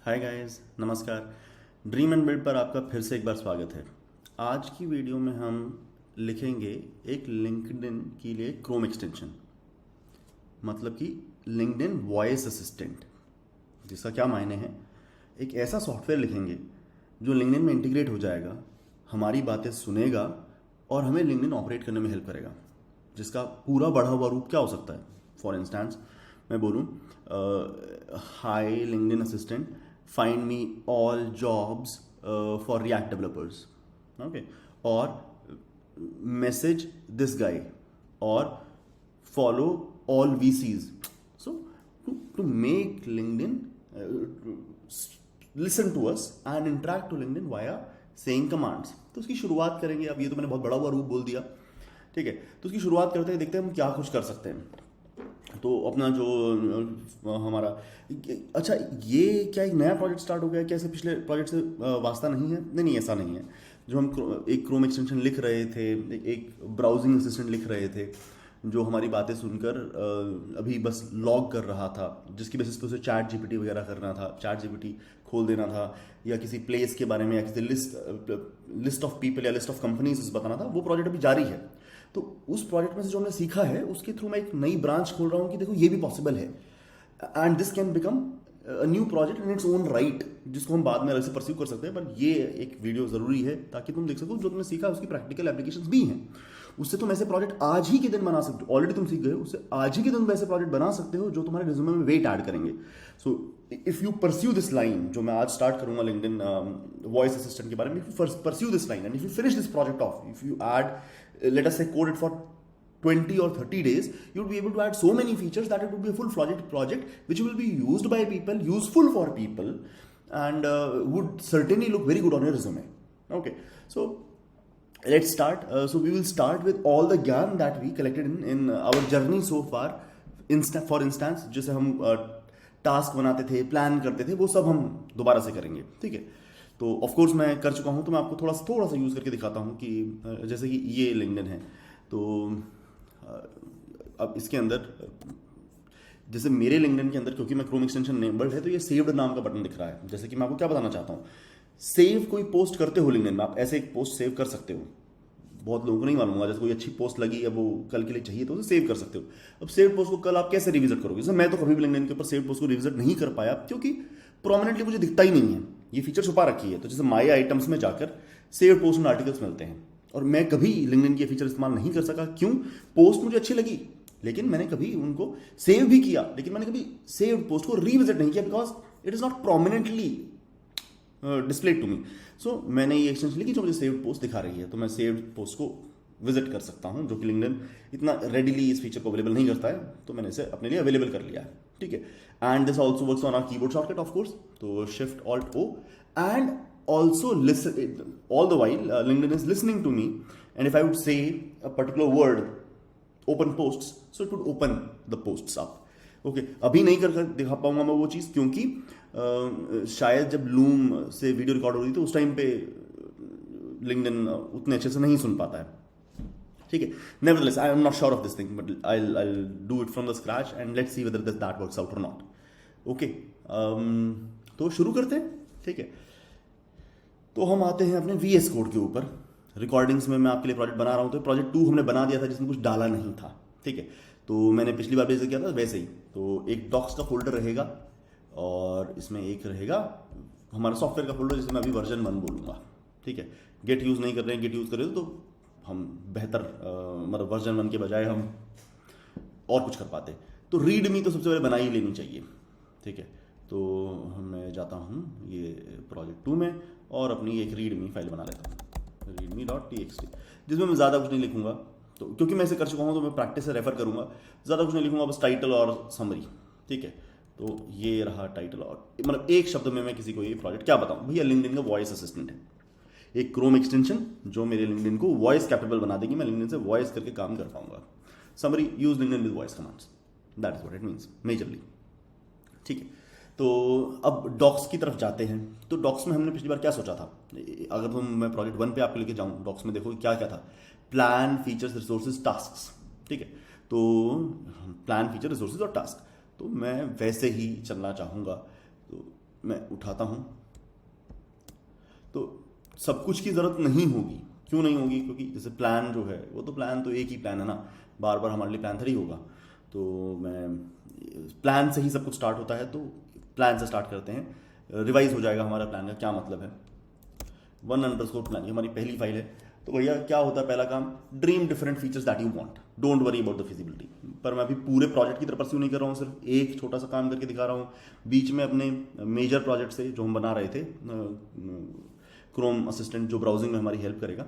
Hi guys, नमस्कार। Dream and build पर आपका फिर से एक बार स्वागत है। आज की वीडियो में हम लिखेंगे एक लिंक्डइन के लिए क्रोम एक्सटेंशन, मतलब कि लिंक्डइन वॉइस असिस्टेंट, जिसका क्या मायने है। एक ऐसा सॉफ्टवेयर लिखेंगे जो लिंक्डइन में इंटीग्रेट हो जाएगा, हमारी बातें सुनेगा और हमें लिंक्डइन ऑपरेट करने में हेल्प करेगा, जिसका पूरा बढ़ा हुआ रूप क्या हो सकता है। फॉर इंस्टेंस मैं बोलूँ, hi LinkedIn assistant, find me all jobs for React developers, okay, और मैसेज दिस गाय, और follow all VCs. So to make LinkedIn listen to us and interact to LinkedIn via saying commands. तो उसकी शुरुआत करेंगे। अब ये तो मैंने बहुत बड़ा हुआ रूप बोल दिया, ठीक है। तो उसकी शुरुआत करते हैं, देखते हैं हम क्या कुछ कर सकते हैं। तो अपना जो हमारा, अच्छा, ये क्या एक नया प्रोजेक्ट स्टार्ट हो गया? क्या इसे पिछले प्रोजेक्ट से वास्ता नहीं है? नहीं, ऐसा नहीं है। जो हम एक क्रोम एक्सटेंशन लिख रहे थे, एक ब्राउजिंग असिस्टेंट लिख रहे थे जो हमारी बातें सुनकर अभी बस लॉग कर रहा था, जिसकी बेसिस पे उसे चैट जीपीटी वगैरह करना था, चैट जीपीटी खोल देना था, या किसी प्लेस के बारे में या किसी लिस्ट ऑफ पीपल या लिस्ट ऑफ कंपनीज बताना था। वो प्रोजेक्ट अभी जारी है। तो उस प्रोजेक्ट में से जो हमने सीखा है उसके थ्रू मैं एक नई ब्रांच खोल रहा हूँ कि देखो ये भी पॉसिबल है, and this can become a new project in its own right, जिसको हम बाद में अलग से परस्यू कर सकते हैं। पर ये एक वीडियो जरूरी है ताकि तुम देख सको जो तुमने सीखा उसकी प्रैक्टिकल एप्लीकेशंस भी हैं। उससे तुम ऐसे प्रोजेक्ट आज ही के दिन बना सकते हो। ऑलरेडी तुम सीख गए हो, उससे आज ही के दिन वैसे प्रोजेक्ट बना सकते हो जो तुम्हारे रिज्यूमे में वेट ऐड करेंगे। So if you pursue this line, जो मैं आज स्टार्ट करूंगा लिंक्डइन वॉइस असिस्टेंट के बारे में, if you pursue this line and if you finish this project of, if you add, late us से code it for 20 or 30 days, you would be able to add so many features that it would be a full-fledged project which will be used by people, useful for people, and would certainly look very good on your resume. Okay, so let's start. So we will start with all the gyan that we collected in our journey so far. For instance, जैसे हम task बनाते थे, plan करते थे, वो सब हम दोबारा से करेंगे, ठीक है। तो ऑफ कोर्स मैं कर चुका हूँ, तो मैं आपको थोड़ा सा यूज़ करके दिखाता हूँ कि जैसे कि ये लिंक्डइन है। तो अब इसके अंदर, जैसे मेरे लिंक्डइन के अंदर, क्योंकि मैं क्रोम एक्सटेंशन नेबल्ड है, तो ये सेव्ड नाम का बटन दिख रहा है। जैसे कि मैं आपको क्या बताना चाहता हूँ, सेव कोई पोस्ट करते हो लिंक्डइन में, आप ऐसे एक पोस्ट सेव कर सकते हो। बहुत लोगों को नहीं मालूम होगा, जैसे कोई अच्छी पोस्ट लगी है, वो कल के लिए चाहिए, तो उसे सेव कर सकते हो। अब सेव पोस्ट को कल आप कैसे रिविजिट करोगे? जैसे मैं तो कभी भी लिंक्डइन के ऊपर सेव पोस्ट को रिविजिट नहीं कर पाया, क्योंकि प्रोमिनेंटली मुझे दिखता ही नहीं है, ये फीचर छुपा रखी है। तो जैसे माई आइटम्स में जाकर सेव पोस्ट एंड आर्टिकल्स मिलते हैं, और मैं कभी लिंक्डइन के फीचर इस्तेमाल नहीं कर सका। क्यों? पोस्ट मुझे अच्छी लगी, लेकिन मैंने कभी उनको सेव भी किया, लेकिन मैंने कभी सेव पोस्ट को रिविजिट नहीं किया, because it is not prominently displayed to me. So मैंने ये एक्सटेंशन ली कि जो मुझे सेव्ड पोस्ट दिखा रही है, तो मैं सेव्ड पोस्ट को विजिट कर सकता हूं, जो कि लिंक्डइन इतना रेडिली इस फीचर को अवेलेबल नहीं करता है, तो मैंने इसे अपने लिए अवेलेबल कर लिया है, ठीक है। And this also works on our keyboard shortcut, of course. तो shift alt O, and also listen all the while LinkedIn is listening to me, and if I would say a particular word, open posts, so it would open the posts up. Okay, अभी नहीं कर दिखा पाऊंगा मैं वो चीज़, क्योंकि शायद जब लूम से वीडियो रिकॉर्ड हो रही थी उस टाइम पे LinkedIn उतने अच्छे से नहीं सुन पाता है, ठीक है। Nevertheless, I am not sure of this thing, but I'll do it from the scratch and let's see whether that works out or not. Okay, तो शुरू करते हैं, ठीक है। तो हम आते हैं अपने VS कोड के ऊपर। रिकॉर्डिंग्स में मैं आपके लिए प्रोजेक्ट बना रहा हूँ, तो प्रोजेक्ट 2 हमने बना दिया था जिसमें कुछ डाला नहीं था, ठीक है। तो मैंने पिछली बार जैसे किया था वैसे ही। तो एक डॉक्स का फोल्डर रहेगा, और इसमें एक रहेगा हमारा सॉफ्टवेयर का फोल्डर, जिसमें मैं अभी वर्जन 1 बोलूँगा, ठीक है। गेट यूज़ नहीं कर रहे हैं, गेट यूज़ कर रहे हो तो हम बेहतर, मतलब वर्जन 1 के बजाय हम और कुछ कर पाते। तो रीड मी तो सबसे पहले बना ही लेनी चाहिए, ठीक है। तो मैं जाता हूँ ये प्रोजेक्ट 2 में, और अपनी एक रीडमी फाइल बना लेता हूँ, readme.txt, जिसमें मैं ज़्यादा कुछ नहीं लिखूंगा, तो क्योंकि मैं इसे कर चुका हूँ तो मैं प्रैक्टिस से रेफर करूँगा। ज़्यादा कुछ नहीं लिखूंगा, बस टाइटल और समरी, ठीक है। तो ये रहा टाइटल, और मतलब एक शब्द में मैं किसी को ये प्रोजेक्ट क्या बताऊँ, भैया लिंक्डइन का वॉइस असिस्टेंट है, एक क्रोम एक्सटेंशन जो मेरे लिंक्डइन को वॉइस कैपेबल बना देगी, मैं लिंक्डइन से वॉइस करके काम कर पाऊंगा। Summary, use LinkedIn with voice commands, that is what it means majorly, ठीक है। तो अब डॉक्स की तरफ जाते हैं। तो डॉक्स में हमने पिछली बार क्या सोचा था, अगर मैं प्रोजेक्ट 1 पे आपको लेके जाऊँ, डॉक्स में देखो क्या क्या था, प्लान, फीचर्स, रिसोर्सेज, टास्क्स, ठीक है। तो प्लान, फीचर, रिसोर्सेज और टास्क, तो मैं वैसे ही चलना चाहूँगा। तो मैं उठाता हूं तो सब कुछ की ज़रूरत नहीं होगी। क्यों नहीं होगी? क्योंकि जैसे प्लान जो है वो तो प्लान तो एक ही प्लान है ना, बार बार हमारे लिए प्लान थोड़ी होगा। तो मैं प्लान से ही सब कुछ स्टार्ट होता है, तो प्लान से स्टार्ट करते हैं। रिवाइज हो जाएगा हमारा प्लान का क्या मतलब है। 1_plan ये हमारी पहली फाइल है। तो भैया क्या होता है पहला काम? Dream different features that you want, don't worry about the feasibility. पर मैं अभी पूरे प्रोजेक्ट की तरफ परस्यू नहीं कर रहा हूँ, सिर्फ एक छोटा सा काम करके दिखा रहा हूँ। बीच में अपने मेजर प्रोजेक्ट से जो हम बना रहे थे, क्रोम असिस्टेंट जो ब्राउजिंग में हमारी हेल्प करेगा,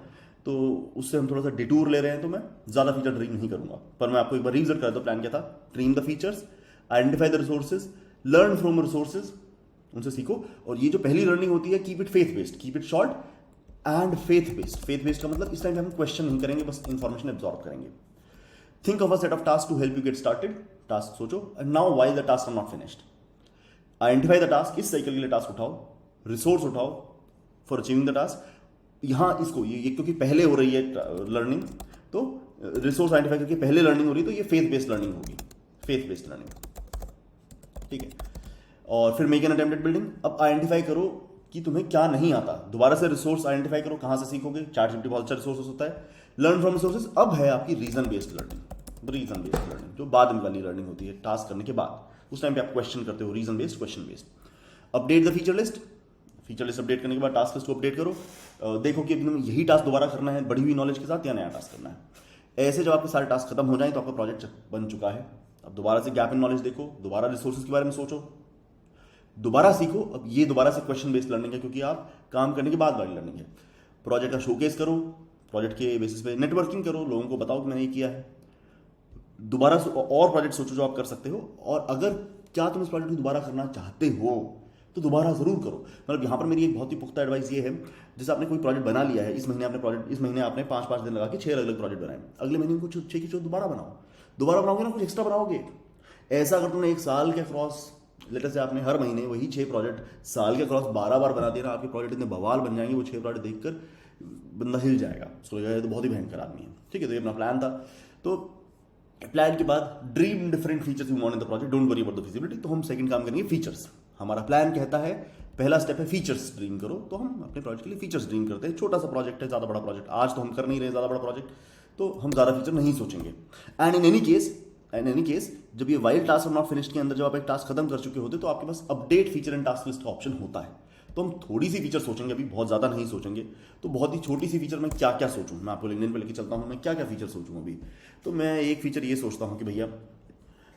तो उससे हम थोड़ा सा डिटूर ले रहे हैं, तो मैं ज़्यादा फीचर ड्रीम नहीं करूंगा। पर मैं आपको एक बार रिविजिट कर दूं, प्लान क्या था? Dream the features, identify the resources, learn from resources, उनसे सीखो। और ये जो पहली लर्निंग होती है, keep it faith based, keep it short and faith based. Faith based का मतलब इस टाइम हम क्वेश्चन नहीं करेंगे, बस इंफॉर्मेशन एब्जॉर्ब करेंगे। Think of a set of task to help you get started. Task सोचो, and now why the task are not finished. Identify the task, इस साइकिल के लिए टास्क उठाओ, रिसोर्स उठाओ फॉर अचीविंग द टास्क। यहाँ इसको ये क्योंकि पहले हो रही है लर्निंग, तो रिसोर्स आइडेंटिफाई करके पहले लर्निंग हो रही है, तो ये फेथ बेस्ड लर्निंग होगी, फेथ बेस्ड लर्निंग, ठीक है। और फिर make an attempt at building. अब आइडेंटिफाई करो कि तुम्हें क्या नहीं आता, दोबारा से रिसोर्स आइडेंटिफाई करो, कहाँ से सीखोगे? चैट बहुत अच्छा रिसोर्स होता है। Learn from resources. अब है आपकी reason based learning, reason based learning जो बाद में वाली लर्निंग होती है, टास्क करने के बाद, उस टाइम पे आप क्वेश्चन करते हो, reason based, question based. Update the feature list. Feature list update करने के बाद टास्क लिस्ट को अपडेट करो। देखो कि एकदम यही टास्क दोबारा करना है बढ़ी हुई नॉलेज के साथ, या नया टास्क करना है। ऐसे जब आपके सारे टास्क खत्म हो जाए तो आपका प्रोजेक्ट बन चुका है। अब दोबारा से गैप इन नॉलेज देखो, दोबारा रिसोर्सेज के बारे में सोचो, दोबारा सीखो। अब ये दोबारा से क्वेश्चन बेस्ड लर्निंग है, क्योंकि आप काम करने के बाद वाली लर्निंग है। प्रोजेक्ट का शोकेस करो, प्रोजेक्ट के बेसिस पे नेटवर्किंग करो, लोगों को बताओ कि मैंने ये किया है। दोबारा और प्रोजेक्ट सोचो जो आप कर सकते हो, और अगर क्या तुम इस प्रोजेक्ट को दोबारा करना चाहते हो तो दोबारा जरूर करो। मतलब यहाँ पर मेरी एक बहुत ही पुख्ता एडवाइस ये है, जैसे आपने कोई प्रोजेक्ट बना लिया है, इस महीने आपने 5-5 दिन लगा के 6 अलग अलग प्रोजेक्ट बनाए, अगले महीने उनको 6 की 6 दोबारा बनाओ। दोबारा बनाओगे ना, कुछ एक्स्ट्रा बनाओगे। ऐसा अगर तुमने एक साल के क्रॉस, लेटर से आपने हर महीने वही 6 प्रोजेक्ट साल के क्रॉस 12 बार बना दिया ना, आपके प्रोजेक्ट इतने बवाल बन जाएंगे, वो 6 प्रोजेक्ट देखकर बंदा हिल जाएगा, उसको लगेगा तो बहुत ही भयंकर आदमी है, ठीक है। तो ये अपना प्लान था। तो प्लान के बाद dream different features you want in the project, don't worry about the feasibility. तो हम सेकंड काम करेंगे फीचर्स। हमारा प्लान कहता है पहला स्टेप है फीचर्स ड्रीम करो, तो हम अपने प्रोजेक्ट के लिए फीचर्स ड्रीम करते हैं। छोटा सा प्रोजेक्ट है, ज़्यादा बड़ा प्रोजेक्ट आज तो हम कर नहीं रहे, ज़्यादा बड़ा प्रोजेक्ट, तो हम ज़्यादा फीचर नहीं सोचेंगे। एंड इन एनी केस जब ये वाइल टास्क और नॉट फिनिश्ड के अंदर जब आप एक टास्क खत्म कर चुके होते तो आपके पास update feature and task list का ऑप्शन होता है। तो हम थोड़ी सी फीचर सोचेंगे, अभी बहुत ज़्यादा नहीं सोचेंगे। तो बहुत ही छोटी सी फीचर में क्या क्या सोचूं, मैं आपको लिंक्डइन पे लेके चलता हूँ, मैं क्या क्या फीचर सोचूं अभी। तो मैं एक फीचर ये सोचता हूँ कि भैया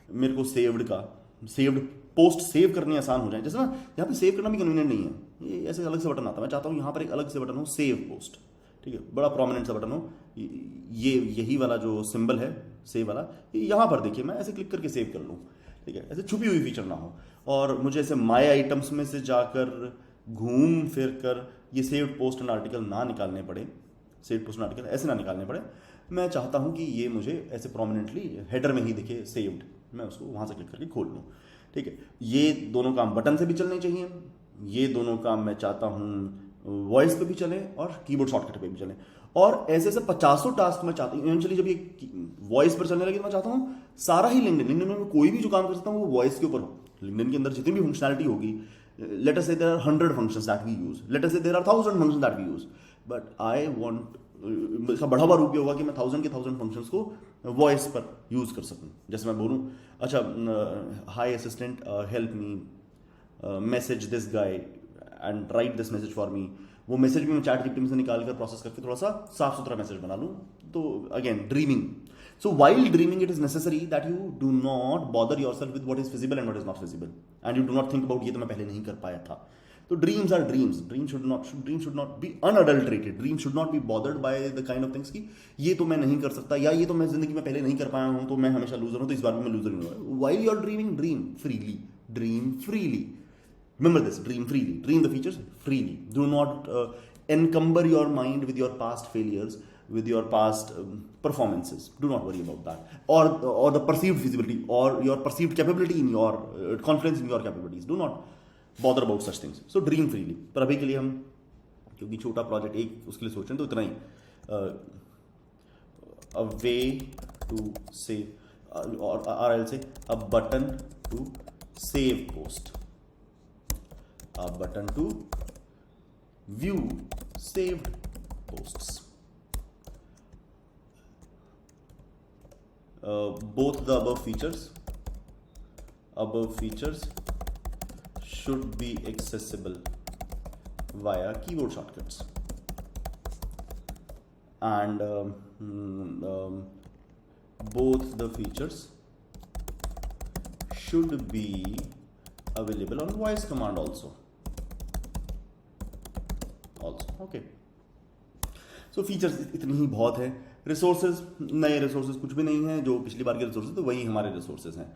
मेरे को सेव्ड पोस्ट सेव करनी आसान हो जाए। जैसे ना यहाँ पे सेव करना भी कन्वीनियंट नहीं है, ये ऐसे अलग से बटन आता है। मैं चाहता हूँ यहाँ पर एक अलग से बटन हो, सेव पोस्ट, ठीक है, बड़ा प्रोमिनेंट सा बटन हो। ये यही वाला जो सिंबल है सेव वाला, यहाँ पर देखिए, मैं ऐसे क्लिक करके सेव कर लूँ, ठीक है। ऐसे छुपी हुई फीचर ना हो, और मुझे ऐसे माय आइटम्स में से जाकर घूम फिर कर ये सेव्ड पोस्ट एंड आर्टिकल ना निकालने पड़े, सेव्ड पोस्ट एंड आर्टिकल ऐसे ना निकालने पड़े। मैं चाहता हूँ कि ये मुझे ऐसे प्रोमिनेंटली हेडर में ही दिखे सेव्ड, मैं उसको वहाँ से क्लिक करके खोल लूँ, ठीक है। ये दोनों काम बटन से भी चलने चाहिए, ये दोनों काम मैं चाहता हूँ वॉइस पे भी चले और कीबोर्ड शॉर्टकट पे भी चले। और ऐसे ऐसे 50 टास्क मैं चाहता हूँ इवेंचुअली जब ये वॉइस पर चलने लगे, मैं चाहता हूँ सारा ही लिंक्डइन में कोई भी जो काम कर सकता हूँ वो वॉइस के ऊपर हो। लिंक्डइन के अंदर जितनी भी फंक्शनैलिटी होगी, let us say there are 100 functions that we use, let us say there are 1000 functions that we use, but I want, इसका बढ़ावा रूप ये होगा कि मैं 1000 के 1000 फंक्शंस को वॉइस पर यूज कर सकूं। जैसे मैं बोलूं, अच्छा hi assistant help me message this guy and write this message for me, वो मैसेज भी मैं चैट जीपीटी से निकाल कर प्रोसेस करके थोड़ा सा साफ सुथरा मैसेज बना लूं। तो again dreaming. So while dreaming it is necessary that you do not bother yourself with what is feasible and what is not feasible, and you do not think about ये तो मैं पहले नहीं कर पाया था। तो dreams are dreams, dream should not be unadulterated, dream should not be bothered by the kind of things की ये तो मैं नहीं कर सकता, या ये तो मैं जिंदगी में पहले नहीं कर पाया हूं तो मैं हमेशा लूजर हूं, तो इस बार भी मैं लूजर नहीं हूं। While you are dreaming, dream freely, remember this, dream freely, dream the features freely, do not encumber your mind with your past failures, with your past performances, do not worry about that, or the perceived feasibility or your perceived capability in your confidence in your capabilities, do not bother about such things, so dream freely। पर अभी के लिए हम, क्योंक't छोटा project एक उसके लिए सोच रहे हैं, तो इतना ही a way to save, or I'll say a button to save post, a button to view saved posts. Both the above features should be accessible via keyboard shortcuts, and both the features should be available on voice command also. Okay, so features इतनी ही बहुत है. Resources, नए resources कुछ भी नहीं है. जो पिछली बार के रिसोर्सेज थे वही हमारे रिसोर्सेज हैं.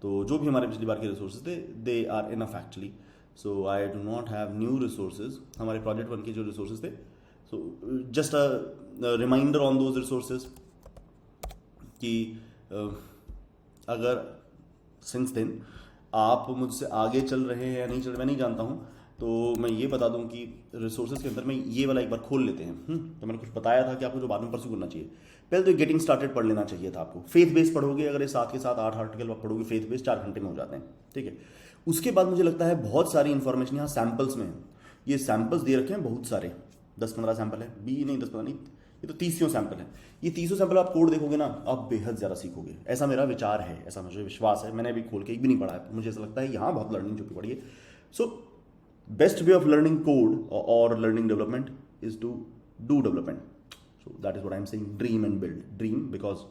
तो जो भी हमारे पिछली बार के रिसोर्सेज थे they are enough actually. So I do not have new resources. हमारे प्रोजेक्ट 1 के जो रिसोर्सेज थे, so just a reminder on those resources कि अगर सिंस देन आप मुझसे आगे चल रहे हैं या नहीं चल रहे, मैं नहीं जानता हूँ. तो मैं ये बता दूं कि रिसोर्सेज के अंदर में ये वाला एक बार खोल लेते हैं. तो मैंने कुछ बताया था कि आपको जो बाद में परस्यू करना चाहिए. पहले तो गेटिंग स्टार्टेड पढ़ लेना चाहिए था आपको. फेथ बेस पढ़ोगे अगर ये साथ के साथ 8 आर्टिकल आप पढ़ोगे फेथ बेस 4 घंटे में हो जाते हैं. ठीक है. उसके बाद मुझे लगता है बहुत सारी इन्फॉर्मेशन यहाँ सैम्पल्स में है. ये सैम्पल्स दे रखे हैं बहुत सारे, 10-15 सैम्पल है. बी नहीं 10-15 नहीं, ये तो 30 सैम्पल है. ये 30 सैम्पल आप कोड देखोगे ना, आप बेहद ज़्यादा सीखोगे. ऐसा मेरा विचार है, ऐसा मुझे विश्वास है. मैंने अभी खोल के एक भी नहीं पढ़ा है. मुझे ऐसा लगता है यहाँ बहुत लर्निंग छुपी पड़ी है. सो best way of learning code or learning development is to do development. So that is what I'm saying. Dream and build. Dream because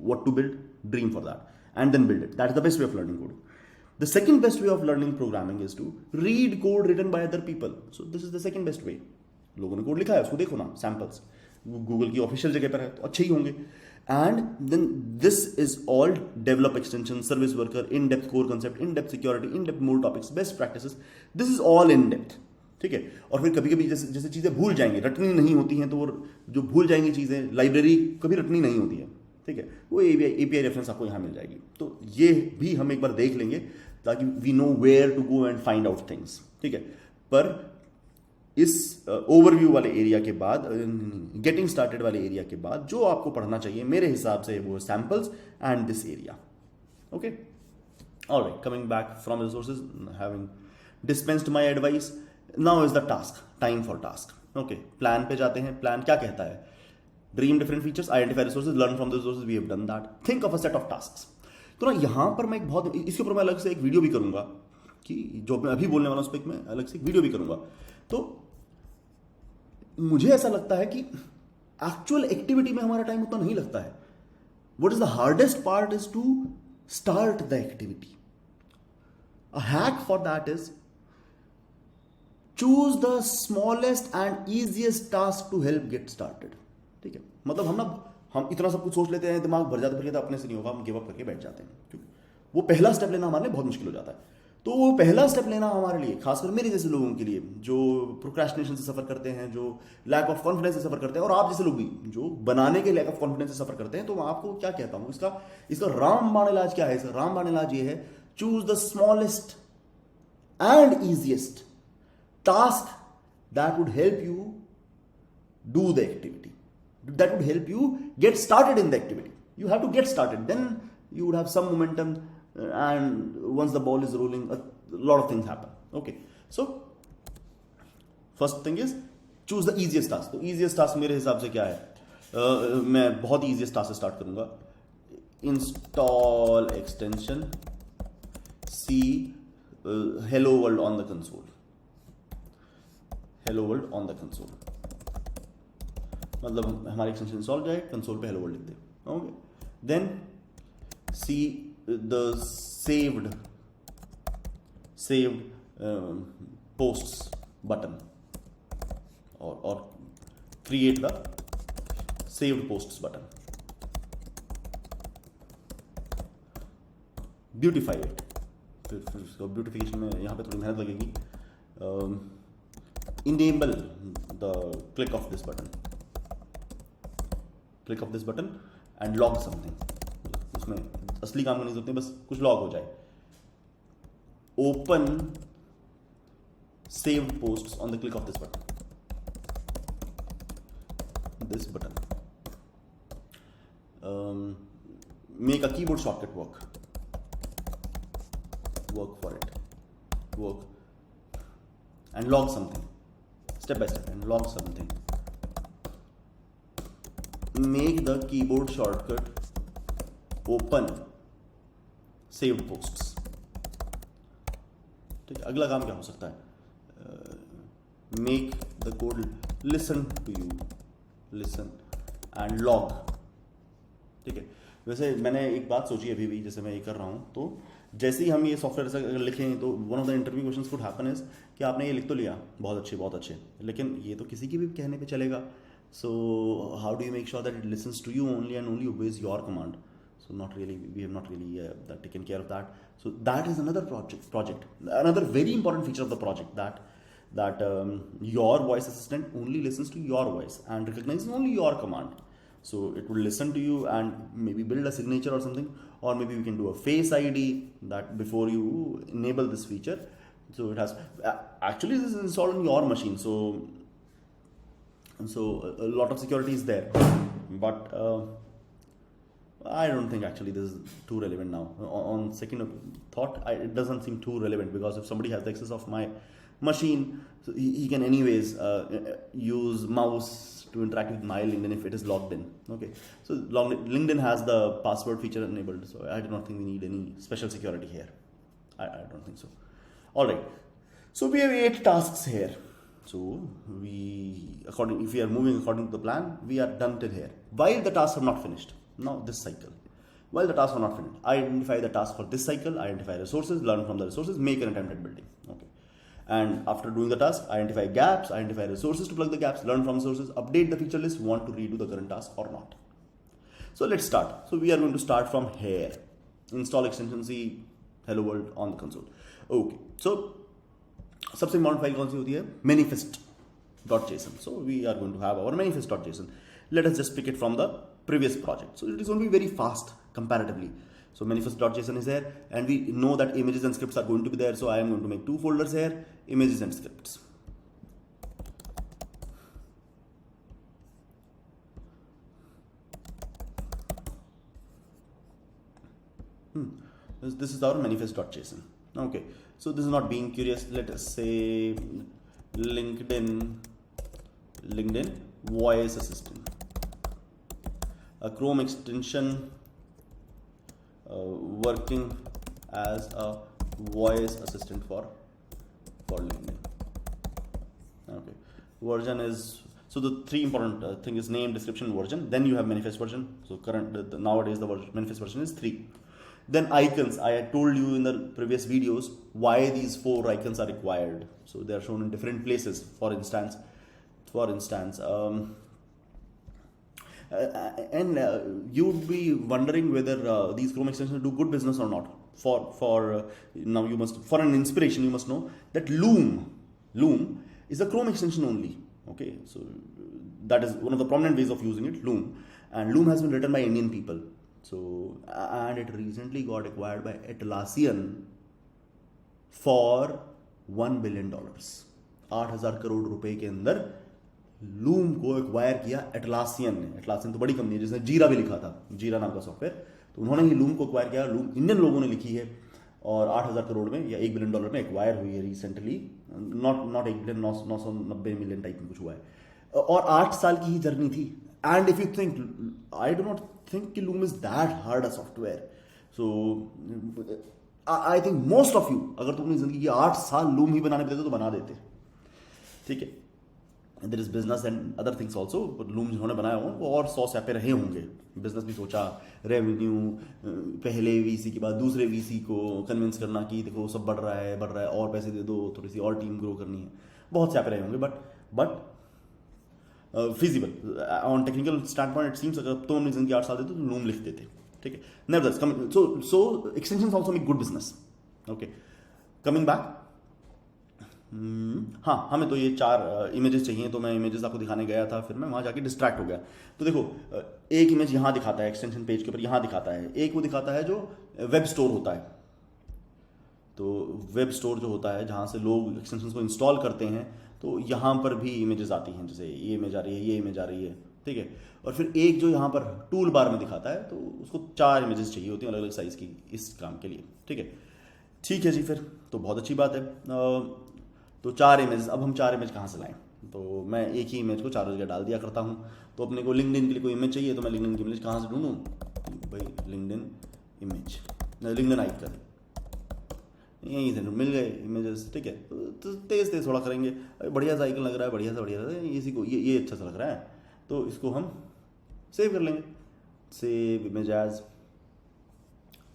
what to build, dream for that, and then build it. That is the best way of learning code. The second best way of learning programming is to read code written by other people. So this is the second best way. लोगों ने code लिखा है, उसको देखो ना, samples Google की official जगह पर है तो अच्छे ही होंगे. And then this is all develop extension, service worker, in depth core concept, in depth security, in depth more topics, best practices. This is all in depth. ठीक है. और फिर कभी कभी जैसे चीज़ें भूल जाएंगी, रटनी नहीं होती हैं, तो वो जो भूल जाएंगी चीज़ें, लाइब्रेरी कभी रटनी नहीं होती है. ठीक है. वो एपीआई रेफरेंस आपको यहाँ मिल जाएगी. तो ये भी हम एक बार देख लेंगे ताकि we know where to go and find out things. ठीक है. पर इस ओवरव्यू वाले एरिया के बाद, गेटिंग स्टार्टेड वाले एरिया के बाद जो आपको पढ़ना चाहिए मेरे हिसाब से वो samples and this area. Okay. Alright, coming back from resources, having dispensed my advice, now is the task, time for task. Okay, plan पे जाते हैं. प्लान क्या कहता है? Dream different features, identify resources, learn from the resources, we have done that. Think of a set of tasks. तो ना यहाँ पर मैं एक बहुत, इसके ऊपर मैं अलग से एक वीडियो भी करूंगा, कि जो मैं अभी बोलने वाला हूँ उस पर मैं अलग से एक वीडियो भी करूंगा. तो मुझे ऐसा लगता है कि एक्चुअल एक्टिविटी में हमारा टाइम उतना नहीं लगता है. What is the hardest part is to start the activity. A hack for that is choose the smallest and easiest task to help get started. ठीक है. मतलब हम इतना सब कुछ सोच लेते हैं, दिमाग भर जाता अपने से नहीं होगा, हम गिव अप करके बैठ जाते हैं. क्योंकि वो पहला स्टेप लेना हमारे लिए बहुत मुश्किल हो जाता है. तो वो पहला स्टेप लेना हमारे लिए, खासकर मेरे जैसे लोगों के लिए जो प्रोक्रेस्टिनेशन से सफर करते हैं, जो लैक ऑफ कॉन्फिडेंस से सफर करते हैं, और आप जैसे लोग भी जो बनाने के लैक ऑफ कॉन्फिडेंस से सफर करते हैं, तो मैं आपको क्या कहता हूं, इसका रामबाण इलाज क्या है? इसका रामबाण इलाज ये है, choose the smallest and easiest task that would help you do the activity, that would help you get started in the activity. You have to get started, then you would have some momentum, and once the ball is rolling, a lot of things happen. Okay, so first thing is choose the easiest task. तो easiest task मेरे हिसाब से क्या है? मैं बहुत easiest task से start करूंगा. Install extension C hello world on the console. Hello world on the console. मतलब हमारी एक्सटेंशन इंस्टॉल जाए, कंसोल पे हेलो वर्ल्ड लिख दे. Okay. Then see the saved posts button, और create the saved posts button. Beautify it. फिर उसको beautification में यहाँ पे थोड़ी मेहनत लगेगी. Enable the click of this button, click of this button and log something. उसमें असली काम करने की जरूरत नहीं, बस कुछ लॉग हो जाए. Open saved posts on the click of this button. Make a keyboard shortcut work for it. Work. and log something step by step and log something. Make the keyboard shortcut open saved posts. ठीक है, अगला काम क्या हो सकता है? Make the code listen to you, listen and log. ठीक है, वैसे मैंने एक बात सोची अभी भी, जैसे मैं ये कर रहा हूँ, तो जैसे ही हम ये सॉफ्टवेयर से अगर लिखें तो one of the interview questions would happen is कि आपने ये लिख तो लिया, बहुत अच्छे, लेकिन ये तो किसी के भी कहने पे चलेगा. So how do you make sure that it listens to you only and only obeys your command? So not really, we have not really taken care of that. So that is another project, another very important feature of the project, that your voice assistant only listens to your voice and recognizes only your command. So it will listen to you and maybe build a signature or something, or maybe we can do a face ID that before you enable this feature. So it has actually this is installed on your machine, so a lot of security is there, but I don't think actually this is too relevant now. On second thought, it doesn't seem too relevant, because if somebody has the access of my machine, so he can anyways use mouse to interact with my LinkedIn if it is logged in. Okay, so LinkedIn has the password feature enabled, so I do not think we need any special security here. I don't think so. All right, so we have 8 tasks here. So if we are moving according to the plan, we are done till here. While the tasks are not finished. Now this cycle, while the tasks are not finished, identify the task for this cycle, identify resources, learn from the resources, make an attempt at building. Okay, and after doing the task, identify gaps, identify resources to plug the gaps, learn from resources, update the feature list, want to redo the current task or not. So let's start. So we are going to start from here. Install extension C hello world on the console. Okay, so सबसे important file कौन सी होती है? manifest.json. So we are going to have our manifest.json. Let us just pick it from the previous project. So it is going to be very fast comparatively. So manifest.json is there, and we know that images and scripts are going to be there. So I am going to make 2 folders here, images and scripts. This is our manifest.json. Okay, so this is not being curious. Let us say LinkedIn voice assistant, a Chrome extension working as a voice assistant for LinkedIn. Okay, version is, so the 3 important thing is name, description, version. Then you have manifest version. So nowadays the manifest version is 3. Then icons, I had told you in the previous videos why these 4 icons are required. So they are shown in different places. For instance, and you'd be wondering whether these Chrome extensions do good business or not. Now you must, for an inspiration, you must know that Loom is a Chrome extension only. Okay, so that is one of the prominent ways of using it, Loom, and Loom has been written by Indian people. So, and it recently got acquired by Atlassian for $1 billion. 8,000 crore रुपए के अंदर loom को acquire किया Atlassian ने. Atlassian तो बड़ी company है जिसने जीरा भी लिखा था, जीरा नाम का सॉफ्टवेयर. तो उन्होंने ही लूम को एक्वायर किया. लूम इंडियन लोगों ने लिखी है और 8,000 करोड़ में या $1 बिलियन में एक्वायर हुई है recently. Not 1 billion, 990 million type में कुछ हुआ है. और 8 साल की ही जर्नी थी. And if you think, I do not think Loom is that hard a software. So I think most of you, अगर तुम अपनी जिंदगी की 8 साल Loom ही बनाने पे देते तो बना देते. ठीक है, there is business and other things also, but Loom जिन्होंने बनाया हो वो और 100 से पे रहे होंगे. बिजनेस भी सोचा, रेवेन्यू, पहले VC के बाद दूसरे VC को कन्विंस करना कि देखो सब बढ़ रहा है और पैसे दे दो, थोड़ी सी और टीम ग्रो करनी है. बहुत से पे रहे होंगे, but feasible on technical standpoint. It seems अगर तुम अपनी जिंदगी 8 साल देते तो Loom लिख देते. ठीक है, nevertheless, so extensions also make good business. Okay, coming back, हाँ, हमें तो ये 4 इमेजेस चाहिए. तो मैं इमेजेस आपको दिखाने गया था, फिर मैं वहाँ जाके डिस्ट्रैक्ट हो गया. तो देखो, एक इमेज यहाँ दिखाता है एक्सटेंशन पेज के ऊपर, यहाँ दिखाता है. एक वो दिखाता है जो वेब स्टोर होता है. तो वेब स्टोर जो होता है जहाँ से लोग एक्सटेंशंस को इंस्टॉल करते हैं, तो यहाँ पर भी इमेजेस आती हैं. जैसे ये इमेज आ रही है, ये इमेज आ रही है. ठीक है, और फिर एक जो यहाँ पर टूल बार में दिखाता है, तो उसको 4 इमेजेस चाहिए होती हैं अलग अलग साइज की इस काम के लिए. ठीक है जी, फिर तो बहुत अच्छी बात है. तो 4 इमेज, अब हम 4 इमेज कहाँ से लाएं? तो मैं एक ही इमेज को चारों जगह डाल दिया करता हूँ। तो अपने को लिंक्डइन के लिए कोई इमेज चाहिए, तो मैं लिंक्डइन की इमेज कहाँ से ढूंढूँ? भाई लिंक्डइन इमेज, लिंक्डइन आइकन, यहीं से मिल गए इमेजेस, ठीक है। तो तेज तेज थोड़ा करेंगे, बढ़िया सा आइकन लग रहा है, बढ़िया सा इसी को ये अच्छा सा लग रहा है, तो इसको हम सेव कर लेंगे, सेव इमेज एज।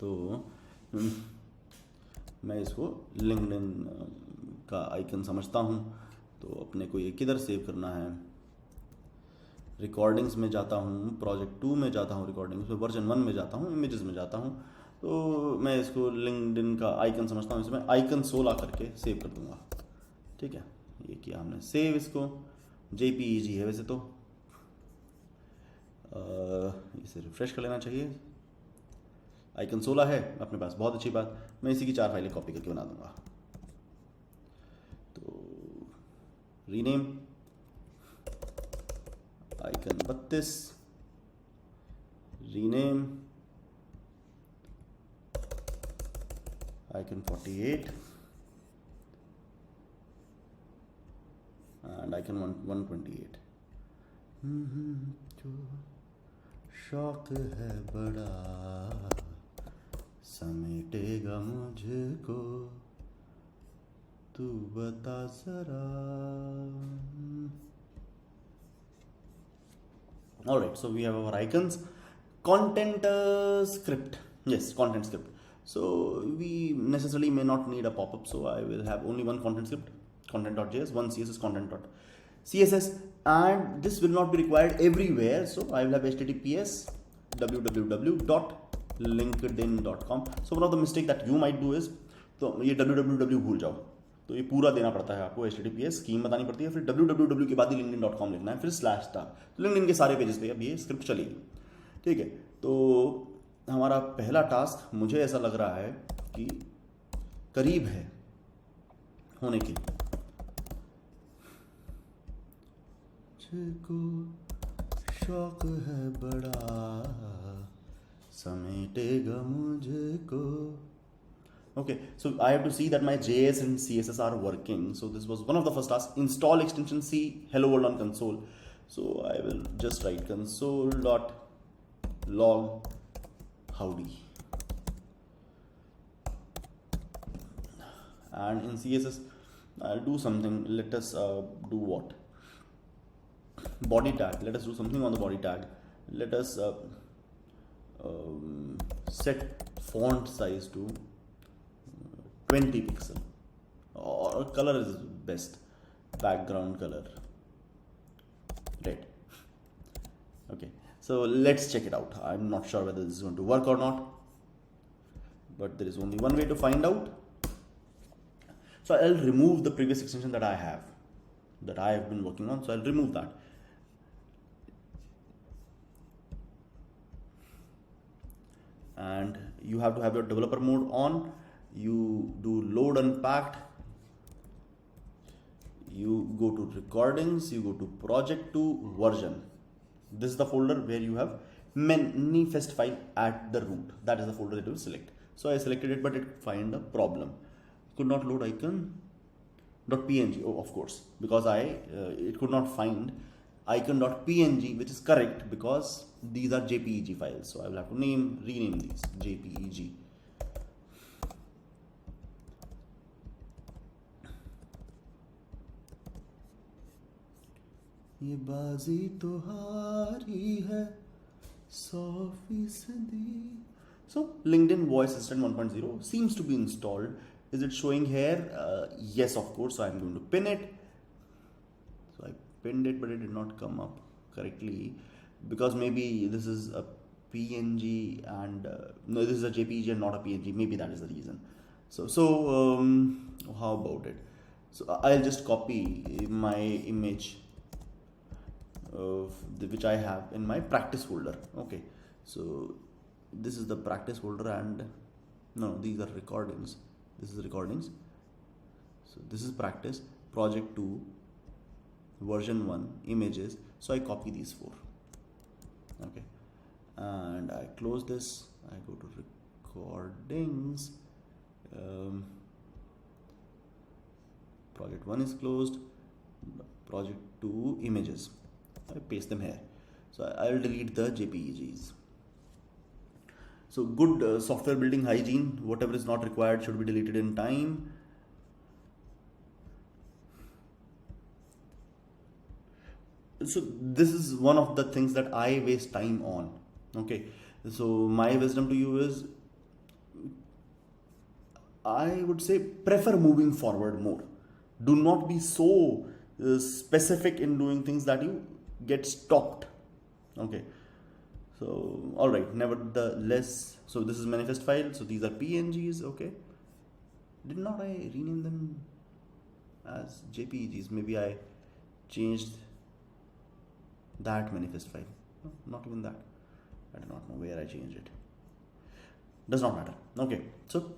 तो मैं इसको लिंक्डइन का आइकन समझता हूँ। तो अपने को ये किधर सेव करना है? रिकॉर्डिंग्स में जाता हूँ, प्रोजेक्ट 2 में जाता हूँ, रिकॉर्डिंग्स में वर्जन 1 में जाता हूँ, इमेजेस में जाता हूँ। तो मैं इसको लिंक्डइन का आइकन समझता हूँ, इसमें आइकन 16 करके सेव कर दूंगा, ठीक है। ये किया हमने सेव, इसको जेपीईजी है वैसे तो, इसे रिफ्रेश कर लेना चाहिए। आइकन 16 है अपने पास, बहुत अच्छी बात। मैं इसी की 4 फाइलें कॉपी करके बना दूंगा। तो rename icon 32, rename icon 48 and icon 128। जो शौक है बड़ा समेटेगा मुझको, तू बता जरा। Alright, so we have our icons. Content script. Yes, content script. So we necessarily may not need a pop-up, so I will have only one content script, content.js, one CSS content.css, and this will not be required everywhere. So I will have https www.linkedin.com. So one of the mistake that you might do is, तो ये www भूल जाओ, तो ये पूरा देना पड़ता है आपको, https स्कीम बतानी पड़ती है, फिर www के बाद ही linkedin.com लिखना है, फिर स्लैश था, तो लिंक्डइन के सारे पेजेस पे अब ये स्क्रिप्ट चलेगी, ठीक है। तो हमारा पहला टास्क मुझे ऐसा लग रहा है कि करीब है होने की। मुझको शौक है बड़ा समेटेगा मुझको। Okay, so I have to see that my JS and CSS are working. So this was one of the first tasks. Install extension C hello world on console. So I will just write console.log howdy. And in CSS, I'll do something. Let us do what? Body tag. Let us do something on the body tag. Let us set font size to 20 pixel, or color is best, background color red. Okay, so let's check it out. I'm not sure whether this is going to work or not, but there is only one way to find out. So I'll remove the previous extension that I have been working on. So I'll remove that. And you have to have your developer mode on. You do load unpacked, you go to recordings, you go to project 2 version. This is the folder where you have manifest file at the root. That is the folder that you will select. So I selected it, but it find a problem. Could not load icon.png. Oh, of course, because it could not find icon.png, which is correct because these are JPEG files. So I will have to rename these JPEG. ये बाजी तो हारी है 100%. So LinkedIn voice assistant 1.0 seems to be installed. Is it showing here? Yes, of course. So I'm going to pin it. So I pinned it, but it did not come up correctly because maybe this is a PNG and no, this is a JPG and not a PNG. Maybe that is the reason. So how about it? So I'll just copy my image which I have in my practice folder. Okay, so this is the practice folder, and no, these are recordings. This is recordings. So this is practice, project 2, version 1, images. So I copy these 4. Okay, and I close this. I go to recordings. project 1 is closed, project 2 images, I paste them here. So I'll delete the JPEGs. So good software building hygiene, whatever is not required should be deleted in time. So this is one of the things that I waste time on. Okay, so my wisdom to you is, I would say, prefer moving forward more. Do not be so specific in doing things that you get stopped. Okay, so all right, nevertheless, so this is manifest file, so these are PNGs. Okay, did not I rename them as JPEGs? Maybe I changed that manifest file. No, not even that. I do not know where I changed it. Does not matter. Okay, so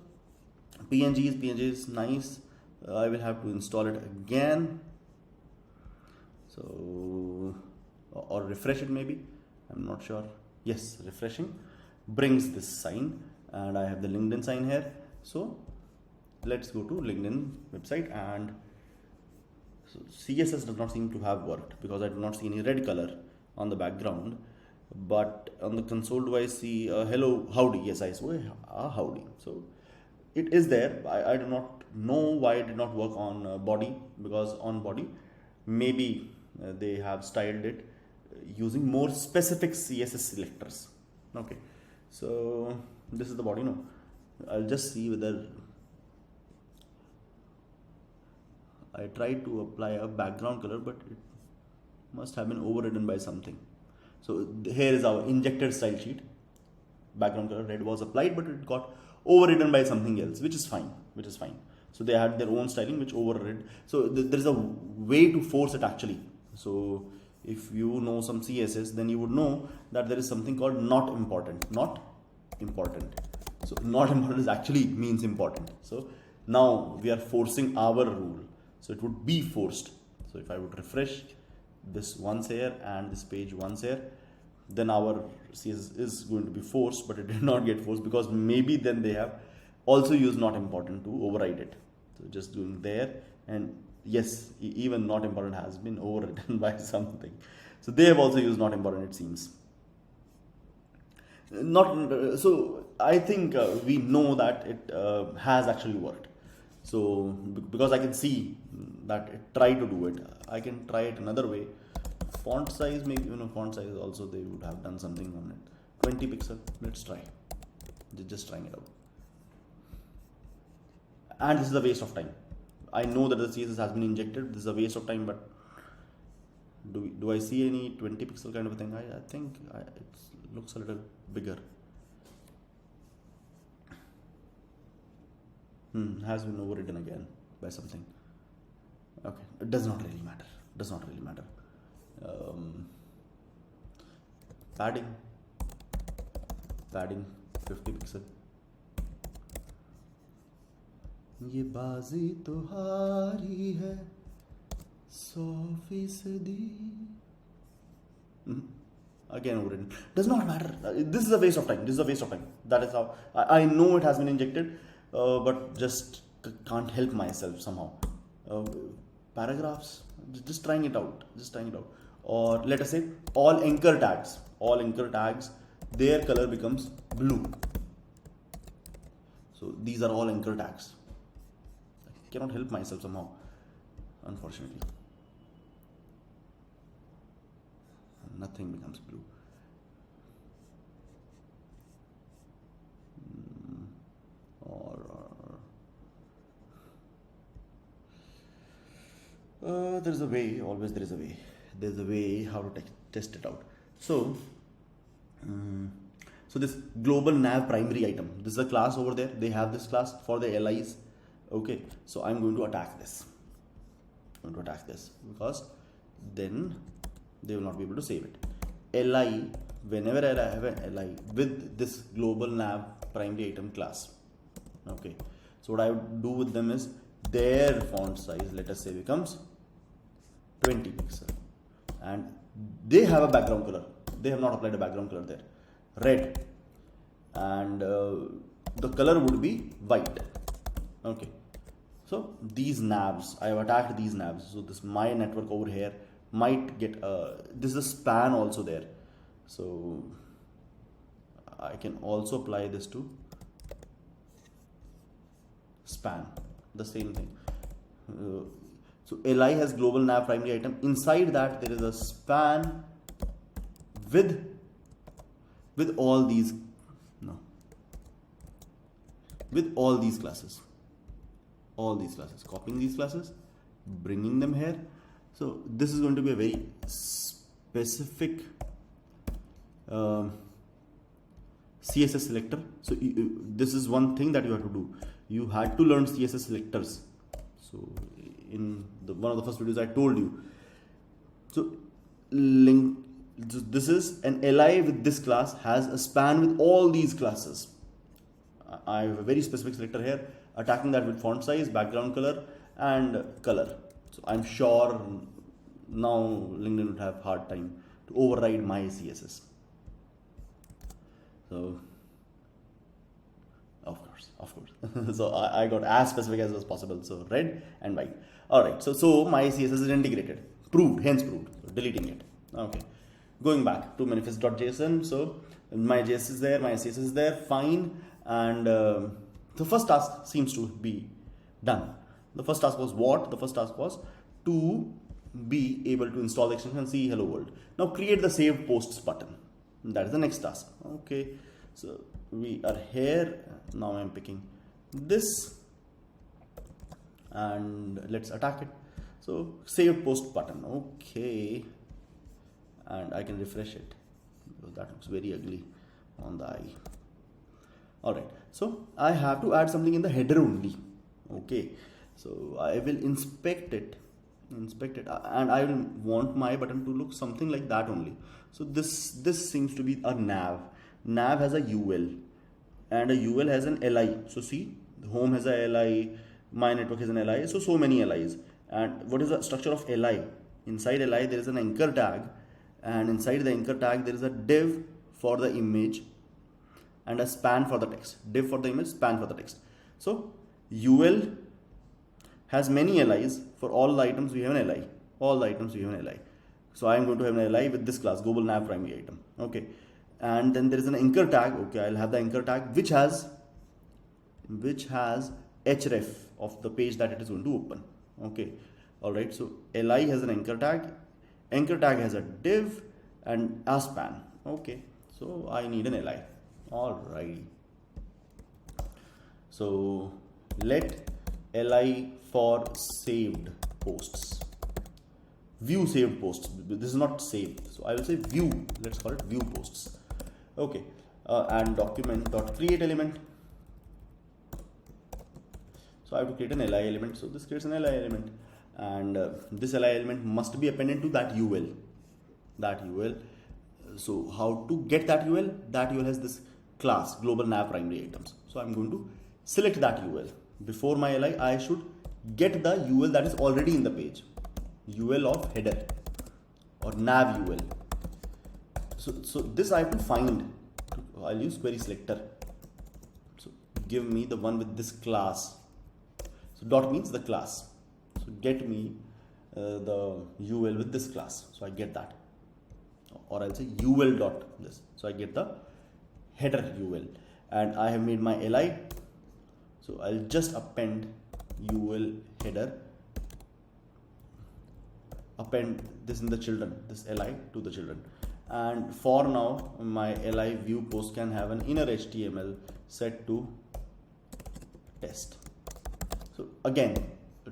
PNGs, nice. I will have to install it again. So, or refresh it maybe. I'm not sure. Yes, refreshing brings this sign, and I have the LinkedIn sign here. So let's go to LinkedIn website, and so CSS does not seem to have worked because I do not see any red color on the background. But on the console, do I see hello, howdy? Yes, I saw a howdy. So it is there. I do not know why it did not work on body, because on body maybe they have styled it using more specific CSS selectors. Okay, so this is the body. No, I'll just see whether I tried to apply a background color, but it must have been overridden by something. So here is our injected style sheet. Background color red was applied, but it got overridden by something else, which is fine. So they had their own styling which overrid. So there is a way to force it actually. So if you know some CSS, then you would know that there is something called not important. Not important. So not important is actually means important. So now we are forcing our rule. So it would be forced. So if I would refresh this once here and this page once here, then our CSS is going to be forced, but it did not get forced because maybe then they have also used not important to override it. So just doing there, and yes, even not important has been overridden by something. So they have also used not important, it seems. Not so I think we know that it has actually worked. So because I can see that it tried to do it, I can try it another way. Font size, maybe, font size also they would have done something on it. 20 pixel, let's try. Just trying it out. And this is a waste of time. I know that the CSS has been injected. This is a waste of time, but do I see any 20 pixel kind of a thing? I think it looks a little bigger. Has been overridden again by something. Okay, it does not really matter. Padding 50 pixel. ये बाजी तो हारी है 100%. Again overridden. Does not matter. This is a waste of time. That is how I know it has been injected, but just can't help myself somehow. Paragraphs, just trying it out. Or let us say all anchor tags, their color becomes blue. So these are all anchor tags. I cannot help myself somehow, unfortunately. Nothing becomes blue. There's a way, always there is a way. There's a way how to test it out. So this global nav primary item, this is a class over there. They have this class for the LIs. Okay, so I'm going to attack this. Because then they will not be able to save it. LI, whenever I have an LI with this global nav primary item class. Okay, so what I would do with them is their font size, let us say, becomes 20 pixel, and they have a background color. They have not applied a background color there, red, and the color would be white. Okay, So these navs, I have attacked these navs. So this my network over here might get this is a span also there. So I can also apply this to span, the same thing. So li has global nav primary item. Inside that there is a span with all these, no, with all these classes, copying these classes, bringing them here. So this is going to be a very specific CSS selector. So this is one thing that you have to do. You had to learn CSS selectors. So in one of the first videos I told you. So link, this is an li with this class has a span with all these classes. I have a very specific selector here, attacking that with font size, background color, and color. So I'm sure now LinkedIn would have hard time to override my CSS. So of course. So I got as specific as was possible. So red and white. All right. So my CSS is integrated, hence proved. So deleting it. Okay. Going back to manifest.json. So my JS is there, my CSS is there, fine. And the first task seems to be done. The first task was what? The first task was to be able to install the extension and see hello world. Now create the save posts button. That is the next task. Okay. So we are here. Now I'm picking this and let's attack it. So save post button. Okay. And I can refresh it. That looks very ugly on the eye. Alright, so I have to add something in the header only. Okay, so I will inspect it, and I will want my button to look something like that only. So this seems to be a nav. Nav has a UL, and a UL has an LI. So see, the home has a LI, my network has an LI. So many LIs. And what is the structure of LI? Inside LI there is an anchor tag, and inside the anchor tag there is a div for the image and a span for the text. Div for the image, span for the text. So UL has many LIs. For all the items we have an LI. All the items we have an LI. So I am going to have an LI with this class, global nav primary item. Okay. And then there is an anchor tag. Okay, I'll have the anchor tag which has href of the page that it is going to open. Okay. Alright. So LI has an anchor tag. Anchor tag has a div and a span. Okay. So I need an LI. Alright. So let li for saved posts, view saved posts. This is not saved, so I will say view. Let's call it view posts. Okay. And document dot create element. So I have to create an li element. So this creates an li element, and this li element must be appended to that ul. So how to get that ul? That ul has this class global nav primary items. So I'm going to select that ul. Before my li, I should get the ul that is already in the page, ul of header or nav ul. So this I have to find. I'll use query selector. So give me the one with this class. So dot means the class. So get me the ul with this class. So I get that, or I'll say ul dot this. So I get the header ul, and I have made my li. So I'll just append ul header, append this in the children, this li to the children. And for now my li view post can have an inner HTML set to test. So again,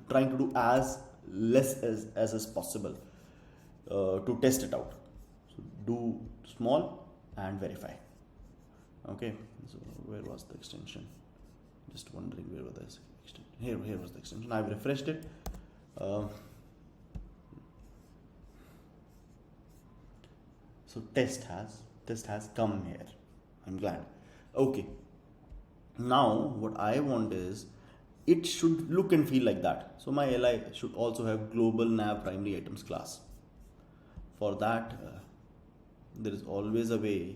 trying to do as less as possible to test it out. So do small and verify. Okay, so where was the extension? Just wondering where was the extension. Here was the extension. I've refreshed it. So test has come here. I'm glad. Okay. Now what I want is it should look and feel like that. So my li should also have global nav primary items class. For that, there is always a way.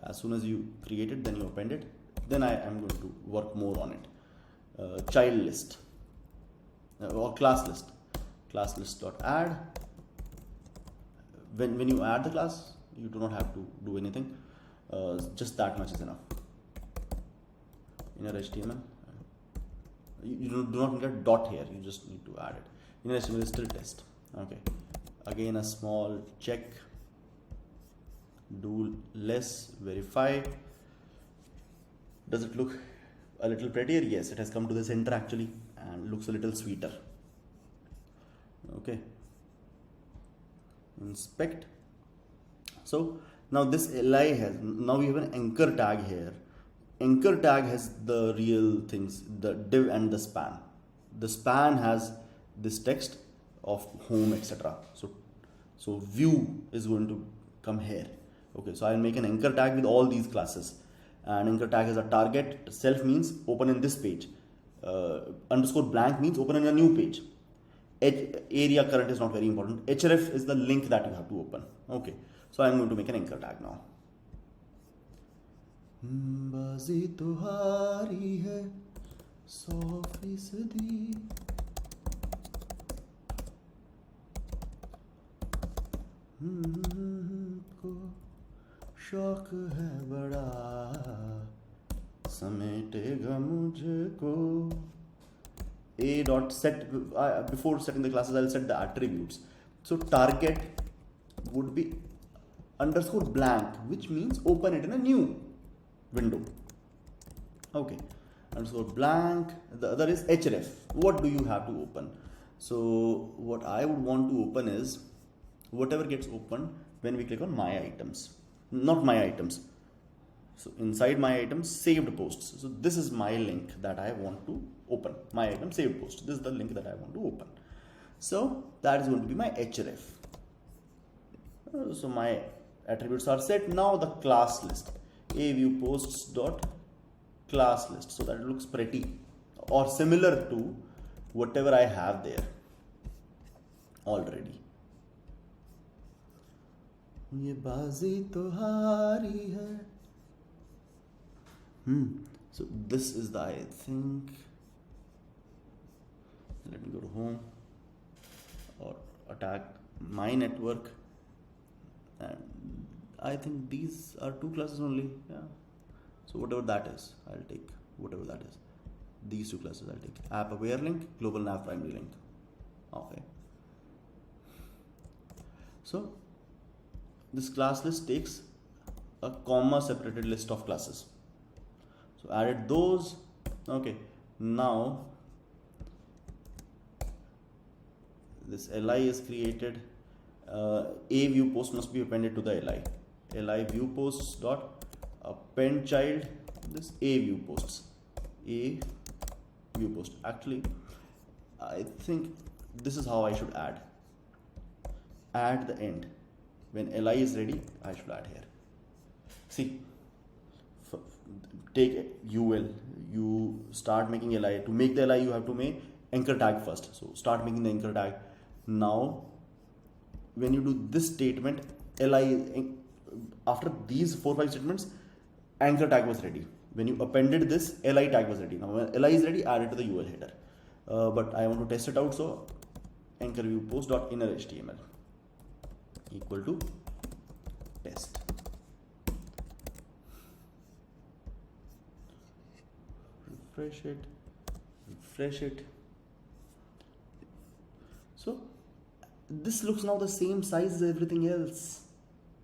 As soon as you create it, then you append it. Then I am going to work more on it. child list or class list dot add. When you add the class, you do not have to do anything, just that much is enough. Inner HTML, you do not need a dot here, you just need to add it. Inner HTML is still test. Okay, again a small check, do less, verify. Does it look a little prettier? Yes, it has come to the center actually and looks a little sweeter. Okay, inspect. So now this li has, now we have an anchor tag here. Anchor tag has the real things, the div and the span. The span has this text of home, etc. So view is going to come here. Okay, so I'll make an anchor tag with all these classes. And anchor tag is a target. Self means open in this page. Underscore blank means open in a new page. Area current is not very important. href is the link that you have to open. Okay, so I'm going to make an anchor tag now. बाजी तुम्हारी है 100%. को शौक है बड़ा समेटेगा मुझको. A dot set, before setting the classes I'll set the attributes. So target would be underscore blank, which means open it in a new window. Okay, underscore blank. The other is href. What do you have to open? So what I would want to open is whatever gets opened when we click on my items, not my items. So inside my items, saved posts. So this is my link that I want to open. My item saved post. This is the link that I want to open. So that is going to be my href. So my attributes are set. Now the class list, a view posts dot class list. So that it looks pretty or similar to whatever I have there already. ये बाजी तो हारी है. So this is the, I think, let me go to home or attack my network, and I think these are two classes only. Yeah, so whatever that is, I'll take whatever that is. These two classes I'll take. App aware link, global nav primary link. Okay, so this class list takes a comma separated list of classes. So added those. Okay, now this li is created. A view post must be appended to the li. Li view posts dot append child this a view posts. A view post. Actually, I think this is how I should add. Add the end. When li is ready, I should add here. See, take ul, you start making li. To make the li, you have to make anchor tag first. So start making the anchor tag. Now when you do this statement, li, after these 4-5 statements, anchor tag was ready. When you appended this, li tag was ready. Now when li is ready, add it to the ul header. But I want to test it out, so anchor view post dot inner html equal to test. Refresh it. So this looks now the same size as everything else.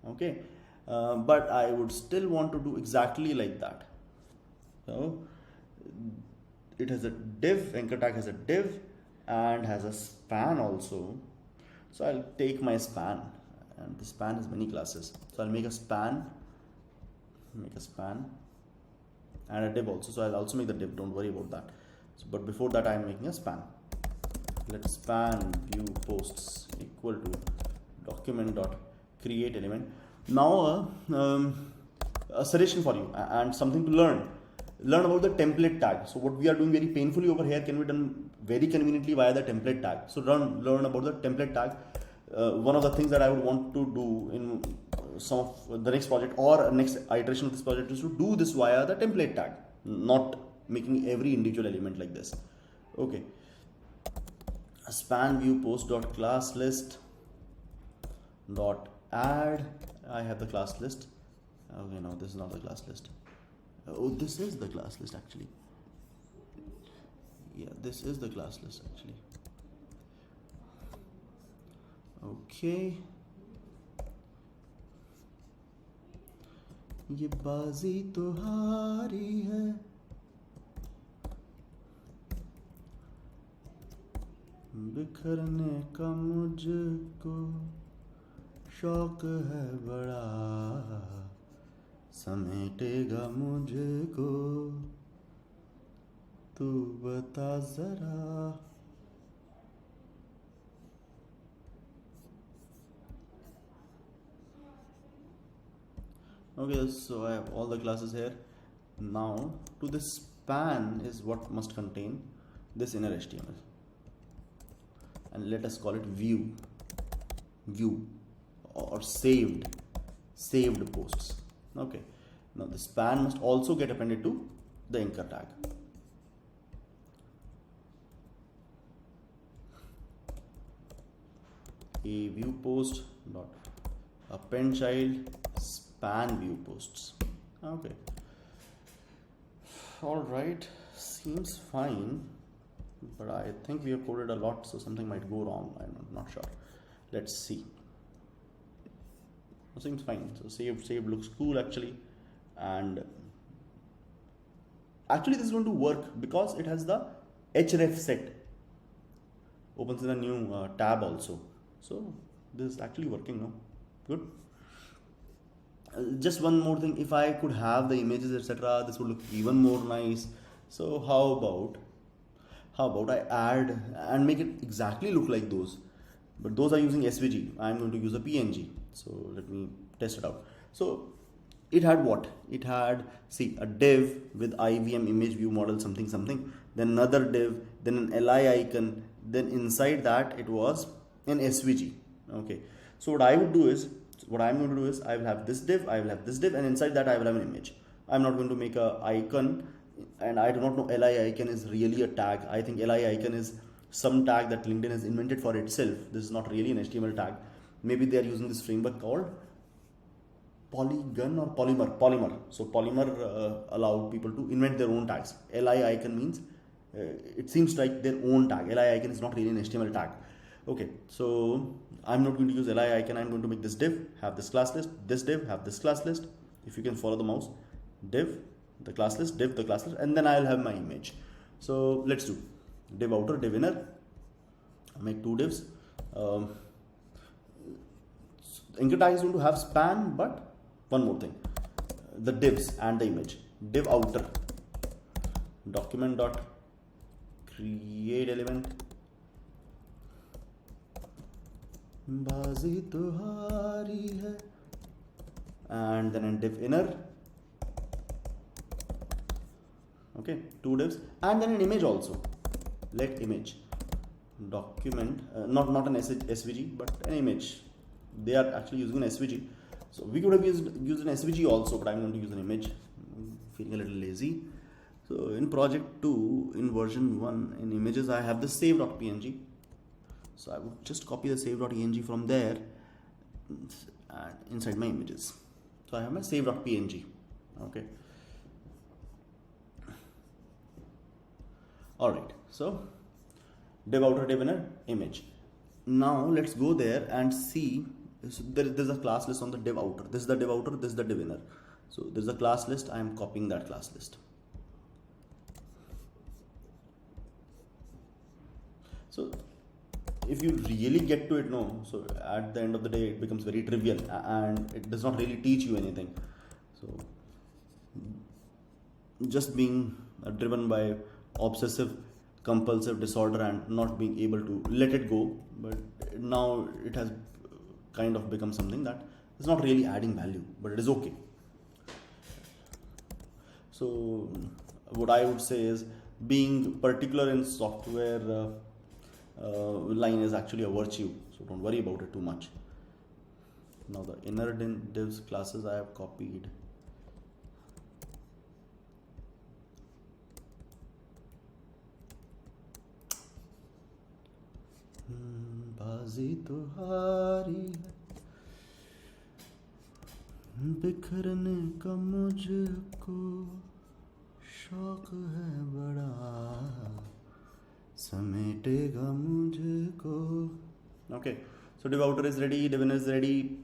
Okay, but I would still want to do exactly like that. So it has a div, anchor tag has a div and has a span also. So I'll take my span, and the span has many classes. So I'll make a span and a div also. So I'll also make the div, don't worry about that. So, but before that I'm making a span. Let span view posts equal to document dot create element. Now a suggestion for you and something to learn about the template tag. So what we are doing very painfully over here can be done very conveniently via the template tag. So learn about the template tag. One of the things that I would want to do in some of the next project or next iteration of this project is to do this via the template tag, not making every individual element like this. Okay, span view post dot class list dot add. I have the class list. Okay, no, this is not the class list. Oh, this is the class list actually. Yeah, this is the class list actually. Okay, ये बाजी तो हारी है, बिखरने का मुझको शौक है बड़ा, समेटेगा मुझको तू बता जरा. Okay, so I have all the classes here. Now to this span is what must contain this inner HTML, and let us call it view or saved posts. Okay, now the span must also get appended to the anchor tag. A view post dot append child span view posts. Okay, all right, seems fine, but I think we have coded a lot, so something might go wrong. I'm not sure. Let's see. Seems fine. So saved looks cool actually, and actually this is going to work because it has the href set. Opens in a new tab also. So this is actually working now. Good. Just one more thing, if I could have the images etc., this would look even more nice. So how about I add and make it exactly look like those, but those are using SVG. I'm going to use a PNG. So let me test it out. So it had what? It had, see, a div with IVM image view model something, then another div, then an LI icon, then inside that it was an SVG. Okay, so what I'm going to do is I will have this div, and inside that I will have an image. I'm not going to make a icon, and I do not know LI icon is really a tag. I think LI icon is some tag that LinkedIn has invented for itself. This is not really an HTML tag. Maybe they are using this framework called Polygon or Polymer. So Polymer allowed people to invent their own tags. LI icon means it seems like their own tag. LI icon is not really an HTML tag. Okay, so I'm not going to use LI icon. I'm going to make this div, have this class list, this div, have this class list. If you can follow the mouse, div, the class list, div, the class list, and then I'll have my image. So let's do div outer, div inner. I'll make two divs. Anchor tag is going to have span, but one more thing, the divs and the image. Div outer, document dot create element, बाजी तुम्हारी है, and then in div inner. Okay, two divs, and then an image also. Let image document, not an SVG, but an image. They are actually using an SVG, so we could have used an SVG also, but I'm going to use an image. I'm feeling a little lazy. So in project 2, in version 1, in images I have the save.png. So I would just copy the save.png from there and inside my images. So I have my save.png. Okay. All right. So div outer, div inner, image. Now let's go there and see. So there's a class list on the div outer. This is the div outer. This is the div inner. So there's a class list. I am copying that class list. So if you really get to it, no, so at the end of the day it becomes very trivial and it does not really teach you anything. So just being driven by obsessive compulsive disorder and not being able to let it go, but now it has kind of become something that is not really adding value, but it is okay. So what I would say is being particular in software line is actually a virtue, so don't worry about it too much. Now the inner divs classes I have copied. बाजी तो हारी है, बिखरने का मुझको शौक है बड़ा, समेटेगा मुझको. Okay, so div outer is ready, div inner is ready.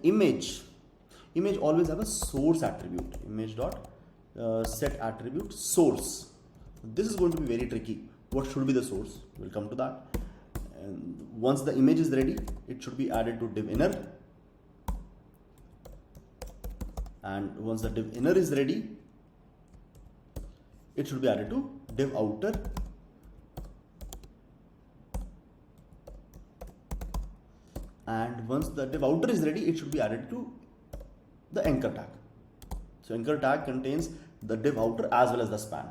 Image always have a source attribute. Image dot set attribute source. This is going to be very tricky. What should be the source? We'll come to that. And once the image is ready, it should be added to div inner. And once the div inner is ready, it should be added to div outer. And once the div outer is ready, it should be added to the anchor tag. So anchor tag contains the div outer as well as the span.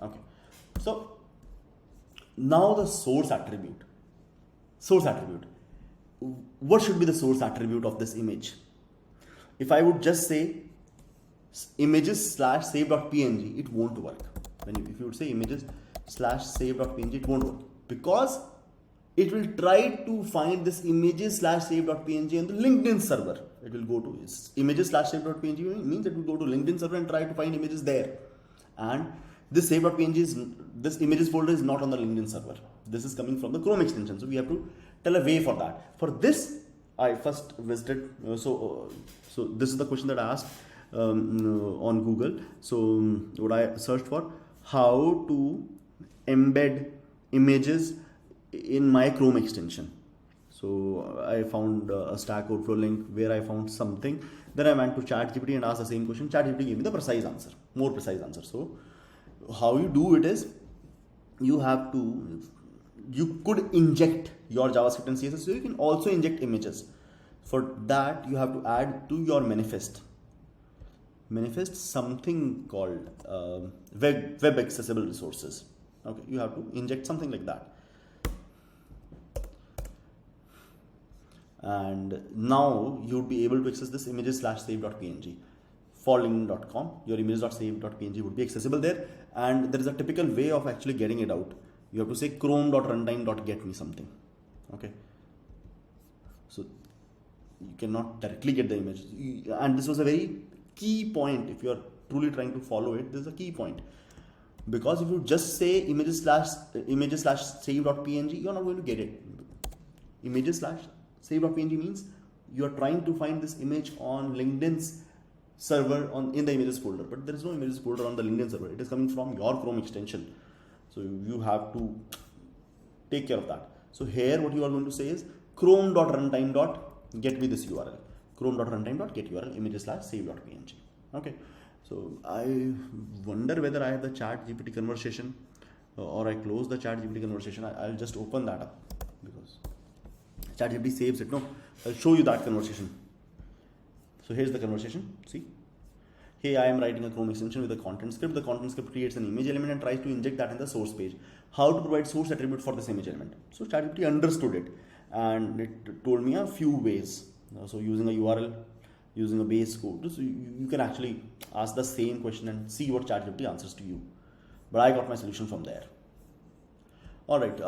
Okay. So now the source attribute. Source attribute. What should be the source attribute of this image? If I would just say images slash save.png, it won't work. If you would say images slash save.png, it won't work, because it will try to find this images slash save.png on the LinkedIn server. It will go to images slash save.png means it will go to LinkedIn server and try to find images there. And this save.png is, this images folder is not on the LinkedIn server. This is coming from the Chrome extension. So we have to tell a way for that. For this, I first visited, so this is the question that I asked on Google. So what I searched for, how to embed images in my Chrome extension. So I found a Stack Overflow link where I found something. Then I went to ChatGPT and asked the same question. ChatGPT gave me the precise answer, more precise answer. So how you do it is, you could inject your JavaScript and CSS. So you can also inject images. For that, you have to add to your manifest something called web accessible resources. Okay, you have to inject something like that. And now you would be able to access this images slash save.png for linkedin.com. Your images.save.png would be accessible there, and there is a typical way of actually getting it out. You have to say chrome.runtime.get me something. Okay, so you cannot directly get the image, and this was a very key point. If you are truly trying to follow it, this is a key point, because if you just say images slash save.png, you are not going to get it. Images slash save.png means you are trying to find this image on LinkedIn's server in the images folder, but there is no images folder on the LinkedIn server. It is coming from your Chrome extension. So you have to take care of that. So here what you are going to say is chrome.runtime.get me this URL. Chrome.runtime.get URL images slash save.png. Okay. So I wonder whether I have the ChatGPT conversation or I close the ChatGPT conversation. I'll just open that up because ChatGPT saves it. No, I'll show you that conversation. So here's the conversation. See, hey, I am writing a Chrome extension with a content script. The content script creates an image element and tries to inject that in the source page. How to provide source attribute for this image element? So ChatGPT understood it and it told me a few ways. So using a URL, using a base code. So you can actually ask the same question and see what ChatGPT answers to you. But I got my solution from there. Alright,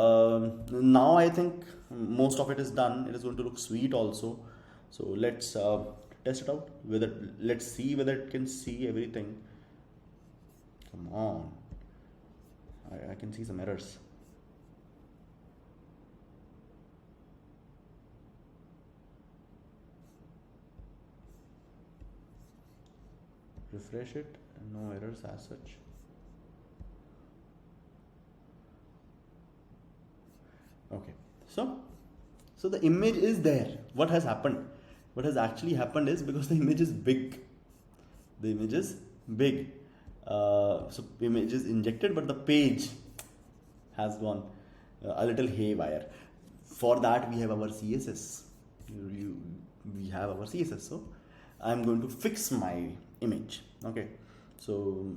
now I think most of it is done. It is going to look sweet also. So let's test it out. Let's see whether it can see everything. Come on. I can see some errors. Refresh it, no errors as such. Okay, so the image is there. What has happened? What has actually happened is, because the image is big, so image is injected, but the page has gone a little haywire. For that we have our CSS. We have our CSS. So I'm going to fix my image. Okay, so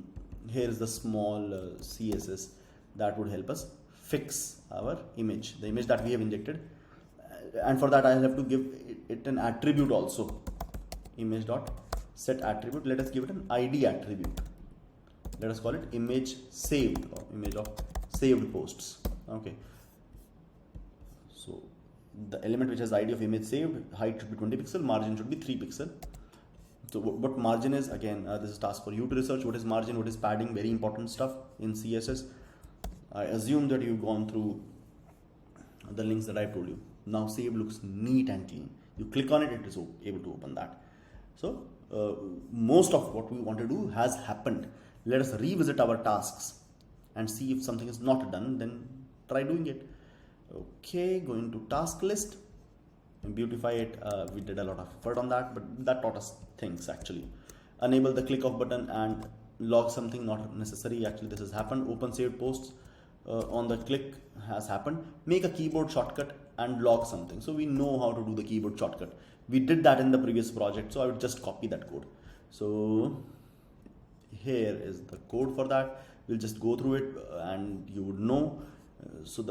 here is the small CSS that would help us fix our image, the image that we have injected. And for that I have to give it an attribute also, image.set attribute. Let us give it an ID attribute. Let us call it image saved, or image of saved posts. Okay, So the element which has ID of image saved, height should be 20 pixel, margin should be 3 pixel. So what margin is, again, this is a task for you to research. What is margin, what is padding, very important stuff in CSS. I assume that you've gone through the links that I told you. Now save looks neat and clean. You click on it, it is able to open that. So most of what we want to do has happened. Let us revisit our tasks and see if something is not done, then try doing it. Okay, going to task list and beautify it. We did a lot of effort on that, but that taught us things actually. Enable the click off button and log something, not necessary. Actually, this has happened. Open saved posts on the click has happened. Make a keyboard shortcut and log something. So we know how to do the keyboard shortcut. We did that in the previous project, so I would just copy that code. So here is the code for that. We'll just go through it and you would know. So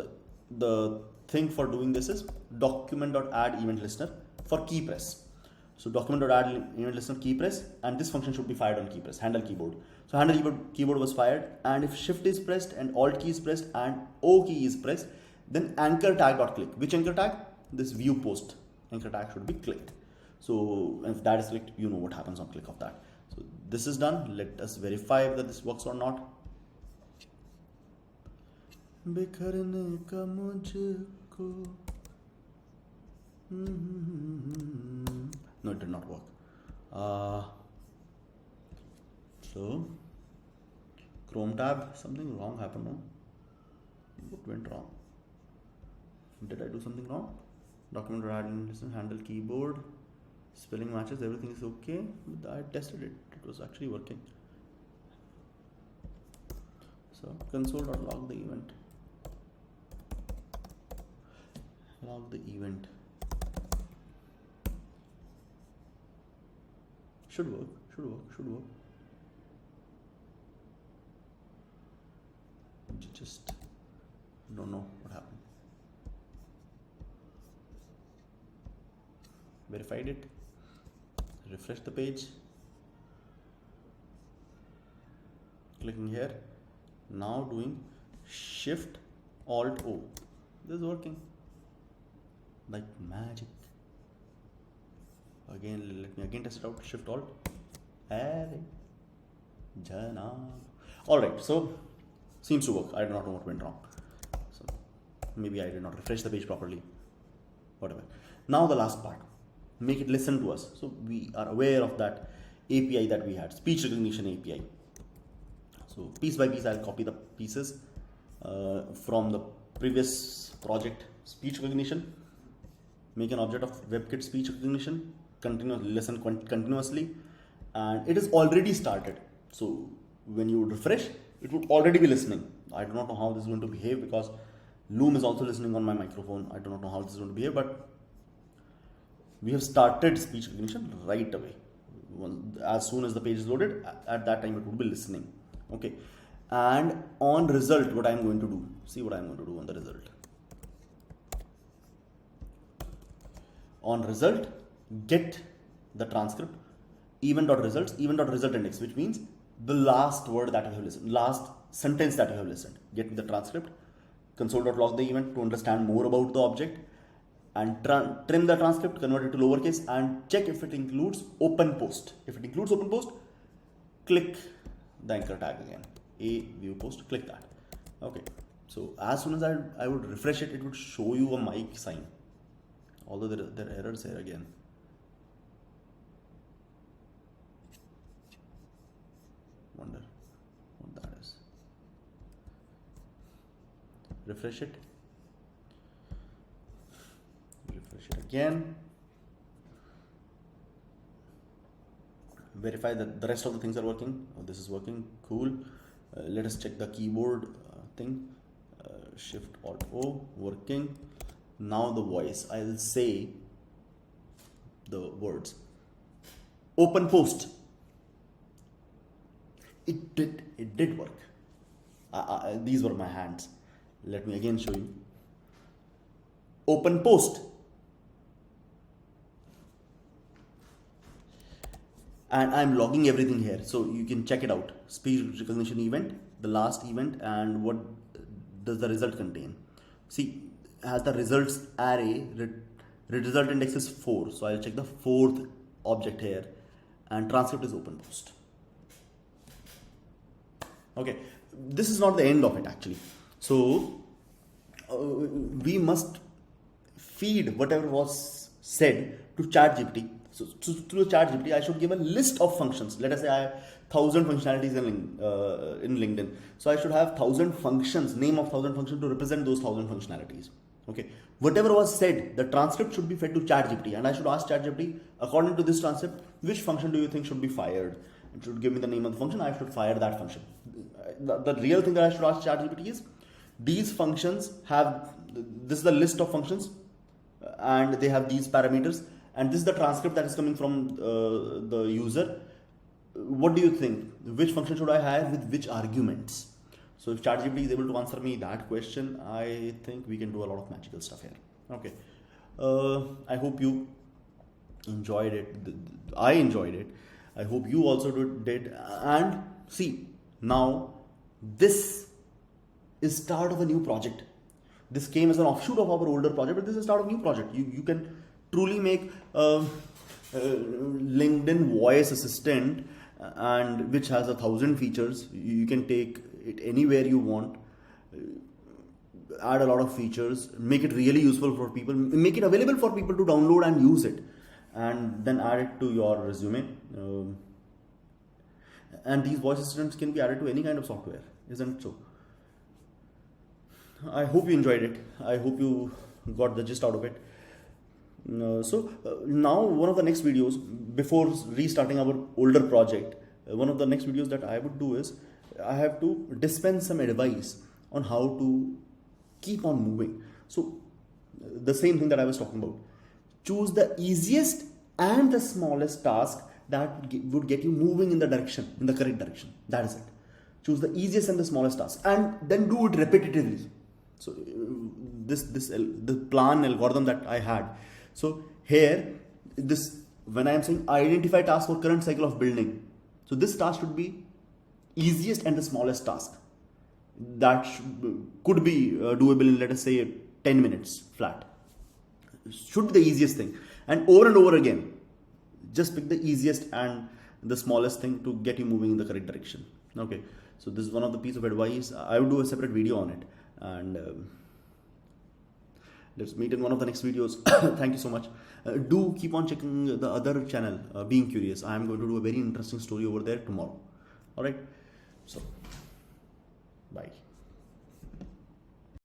the thing for doing this is document.add event listener for key press. So document.add event listener key press, and this function should be fired on key press, handle keyboard. So handle keyboard was fired, and if shift is pressed and alt key is pressed and O key is pressed, then anchor tag.click. Which anchor tag? This view post anchor tag should be clicked. So if that is clicked, you know what happens on click of that. So this is done. Let us verify that this works or not. बिखरने का मुझको. No, it did not work. So Chrome tab, something wrong happened. No? What went wrong? Did I do something wrong? Document add listen, handle keyboard, spelling matches, everything is okay. I tested it. It was actually working. So console.log the event. Log the event. Should work. Just don't know what happened. Verified it. Refresh the page. Clicking here. Now doing Shift Alt O. This is working like magic. Again, let me again test it out. Shift Alt. Alright, so seems to work. I do not know what went wrong. So maybe I did not refresh the page properly. Whatever. Now the last part. Make it listen to us. So we are aware of that API that we had. Speech recognition API. So piece by piece, I'll copy the pieces from the previous project. Speech recognition. Make an object of WebKit speech recognition. Listen continuously, and it is already started. So when you refresh, it would already be listening. I do not know how this is going to behave because Loom is also listening on my microphone. I do not know how this is going to behave, but we have started speech recognition right away. As soon as the page is loaded, at that time it would be listening. Okay, and on result, what I am going to do? See what I am going to do on the result. On result, get the transcript, event.results, event.result index, which means the last word that you have listened, last sentence that you have listened. Get the transcript, console.log the event to understand more about the object, and trim the transcript, convert it to lowercase, and check if it includes open post. If it includes open post, click the anchor tag again, a view post, click that. Okay, so as soon as I would refresh it, it would show you a mic sign. Although there are errors here again. Wonder what that is. Refresh it. Refresh it again. Verify that the rest of the things are working. Oh, this is working. Cool. Let us check the keyboard thing. Shift Alt O, working. Now the voice, I'll say the words. Open post. It did work. These were my hands. Let me again show you. Open post. And I'm logging everything here, so you can check it out. Speech recognition event, the last event, and what does the result contain. See, has the results array, result index is 4. So I'll check the fourth object here, and transcript is open post. Okay, this is not the end of it actually. So we must feed whatever was said to ChatGPT. So to ChatGPT, I should give a list of functions. Let us say I have 1,000 functionalities in LinkedIn. So I should have 1,000 functions, name of 1,000 functions to represent those 1,000 functionalities. Okay, whatever was said, the transcript should be fed to ChatGPT, and I should ask ChatGPT, according to this transcript, which function do you think should be fired? It should give me the name of the function. I should fire that function. The real thing that I should ask ChatGPT is, these functions have, this is the list of functions, and they have these parameters, and this is the transcript that is coming from the user. What do you think? Which function should I hire with which arguments? So if ChatGPT is able to answer me that question, I think we can do a lot of magical stuff here. Okay. I hope you enjoyed it. I enjoyed it. I hope you also did. And see, now this is start of a new project. This came as an offshoot of our older project, but this is start of a new project. You can truly make LinkedIn voice assistant, and which has 1,000 features. You can take it anywhere you want, add a lot of features, make it really useful for people, make it available for people to download and use it, and then add it to your resume. And these voice assistants can be added to any kind of software, isn't it so? I hope you enjoyed it. I hope you got the gist out of it. Now one of the next videos, before restarting our older project, one of the next videos that I would do is, I have to dispense some advice on how to keep on moving. So the same thing that I was talking about, choose the easiest and the smallest task that would get you moving in the correct direction. That is it. Choose the easiest and the smallest task, and then do it repetitively. So the plan algorithm that I had. So here, when I am saying identify task for current cycle of building, so this task should be easiest and the smallest task that could be doable in, let us say, 10 minutes flat. Should be the easiest thing, and over again, just pick the easiest and the smallest thing to get you moving in the correct direction. Okay, so this is one of the piece of advice. I will do a separate video on it, and let's meet in one of the next videos. Thank you so much. Do keep on checking the other channel, Being Curious. I am going to do a very interesting story over there tomorrow. All right, so bye.